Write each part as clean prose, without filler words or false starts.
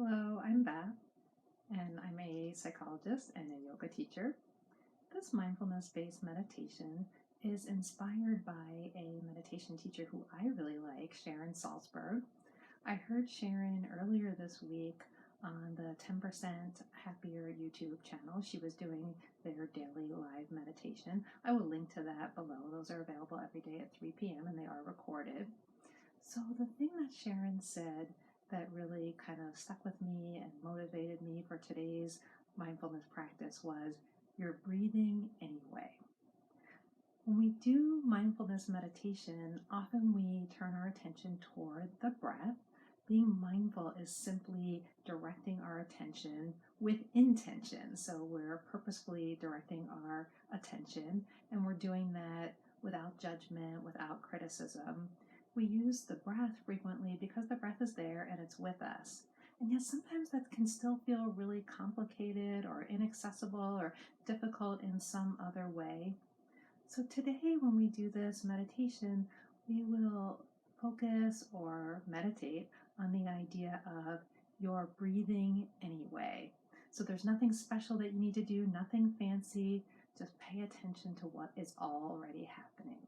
Hello, I'm Beth, and I'm a psychologist and a yoga teacher. This mindfulness-based meditation is inspired by a meditation teacher who I really like, Sharon Salzberg. I heard Sharon earlier this week on the 10% Happier YouTube channel. She was doing their daily live meditation. I will link to that below. Those are available every day at 3 p.m. and they are recorded. So the thing that Sharon said that really kind of stuck with me and motivated me for today's mindfulness practice was, you're breathing anyway. When we do mindfulness meditation, often we turn our attention toward the breath. Being mindful is simply directing our attention with intention. So we're purposefully directing our attention, and we're doing that without judgment, without criticism. We use the breath frequently because the breath is there and it's with us. And yet sometimes that can still feel really complicated or inaccessible or difficult in some other way. So today, when we do this meditation, we will focus or meditate on the idea of your breathing anyway. So there's nothing special that you need to do, nothing fancy. Just pay attention to what is already happening.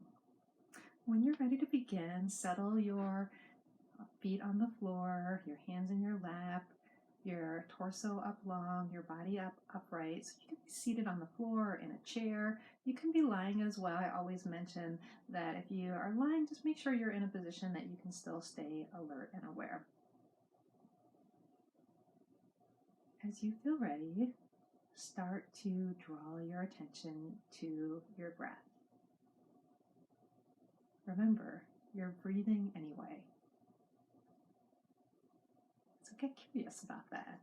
When you're ready to begin, settle your feet on the floor, your hands in your lap, your torso up long, your body up upright. So you can be seated on the floor or in a chair. You can be lying as well. I always mention that if you are lying, just make sure you're in a position that you can still stay alert and aware. As you feel ready, start to draw your attention to your breath. Remember, you're breathing anyway. So get curious about that.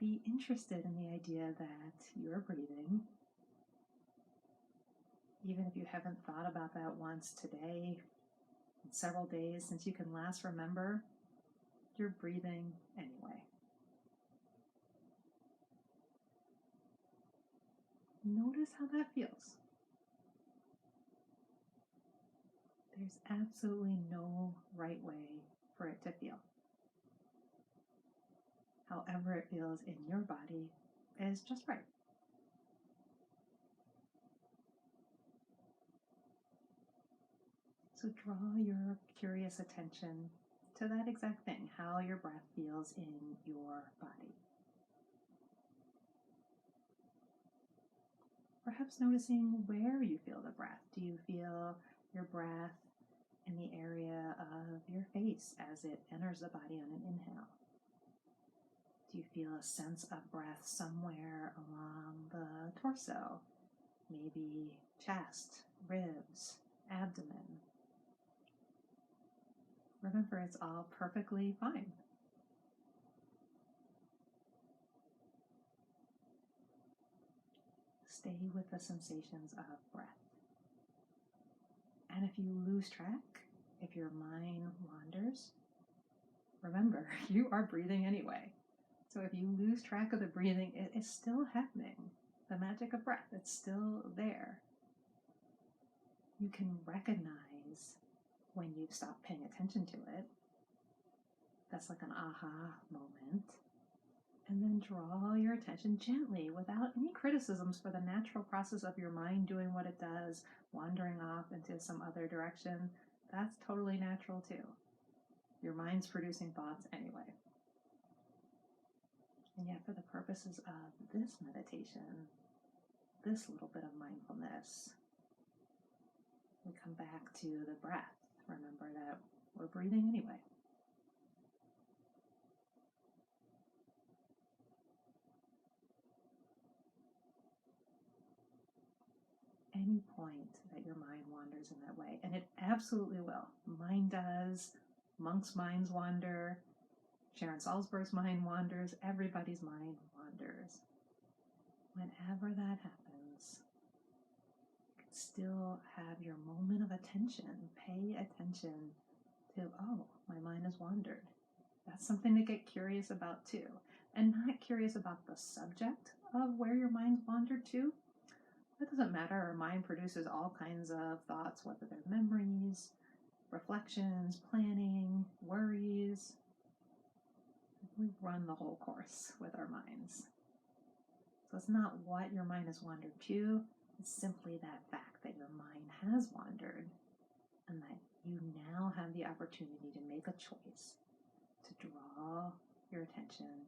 Be interested in the idea that you're breathing. Even if you haven't thought about that once today, in several days since you can last remember, you're breathing anyway. Notice how that feels. There's absolutely no right way for it to feel. However it feels in your body is just right. So draw your curious attention to that exact thing, how your breath feels in your body. Perhaps noticing where you feel the breath. Do you feel your breath in the area of your face as it enters the body on an inhale? Do you feel a sense of breath somewhere along the torso? Maybe chest, ribs, abdomen. Remember, it's all perfectly fine. Stay with the sensations of breath. And if you lose track, if your mind wanders, remember, you are breathing anyway. So if you lose track of the breathing, it is still happening. The magic of breath, it's still there. You can recognize when you've stopped paying attention to it. That's like an aha moment. And then draw your attention gently, without any criticisms, for the natural process of your mind doing what it does, wandering off into some other direction. That's totally natural too. Your mind's producing thoughts anyway. And yet, for the purposes of this meditation, this little bit of mindfulness, we come back to the breath. Remember that we're breathing anyway. Any point that your mind wanders in that way, and it absolutely will. Mine does. Monks' minds wander. Sharon Salzberg's mind wanders. Everybody's mind wanders. Whenever that happens, you can still have your moment of attention. Pay attention to, oh, my mind has wandered. That's something to get curious about too. And not curious about the subject of where your mind's wandered to. That doesn't matter. Our mind produces all kinds of thoughts, whether they're memories, reflections, planning, worries. We run the whole course with our minds. So it's not what your mind has wandered to, it's simply that fact that your mind has wandered and that you now have the opportunity to make a choice to draw your attention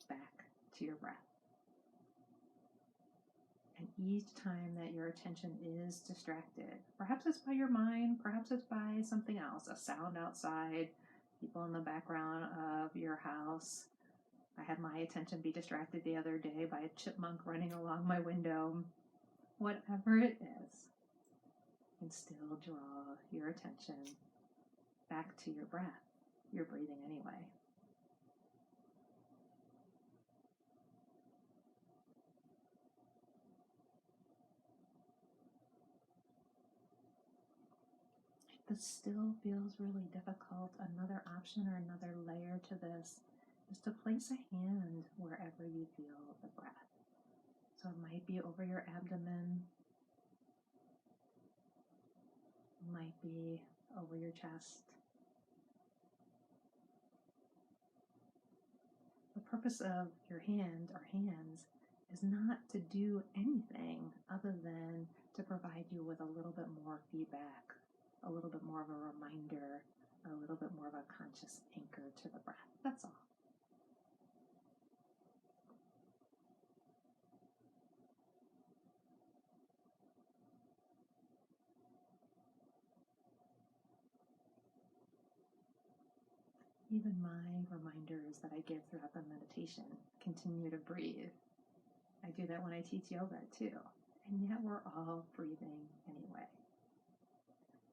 back to your breath. And each time that your attention is distracted, perhaps it's by your mind, perhaps it's by something else, a sound outside, people in the background of your house. I had my attention be distracted the other day by a chipmunk running along my window. Whatever it is, you can still draw your attention back to your breath. You're breathing anyway. If this still feels really difficult, another option or another layer to this is to place a hand wherever you feel the breath. So it might be over your abdomen, it might be over your chest. The purpose of your hand or hands is not to do anything other than to provide you with a little bit more feedback, a little bit more of a reminder, a little bit more of a conscious anchor to the breath. That's all. Even my reminders that I give throughout the meditation, continue to breathe. I do that when I teach yoga too. And yet we're all breathing anyway.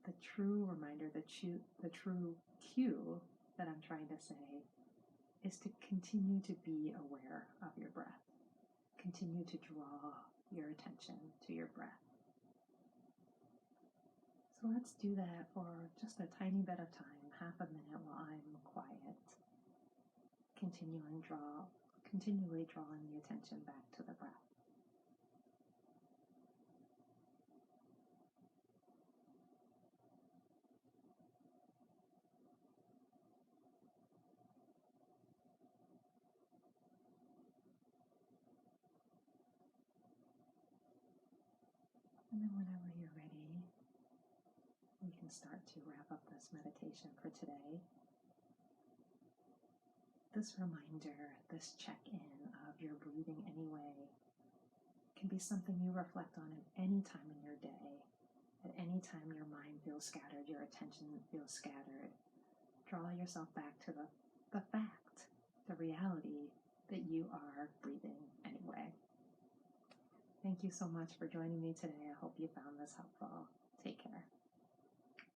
The true reminder, the true cue that I'm trying to say is to continue to be aware of your breath. Continue to draw your attention to your breath. So let's do that for just a tiny bit of time, half a minute while I'm quiet. Continually drawing the attention back to the breath. And then whenever you're ready, we can start to wrap up this meditation for today. This reminder, this check-in of your breathing anyway, can be something you reflect on at any time in your day. At any time your mind feels scattered, your attention feels scattered, draw yourself back to the fact, the reality that you are breathing anyway. Thank you so much for joining me today. I hope you found this helpful. Take care.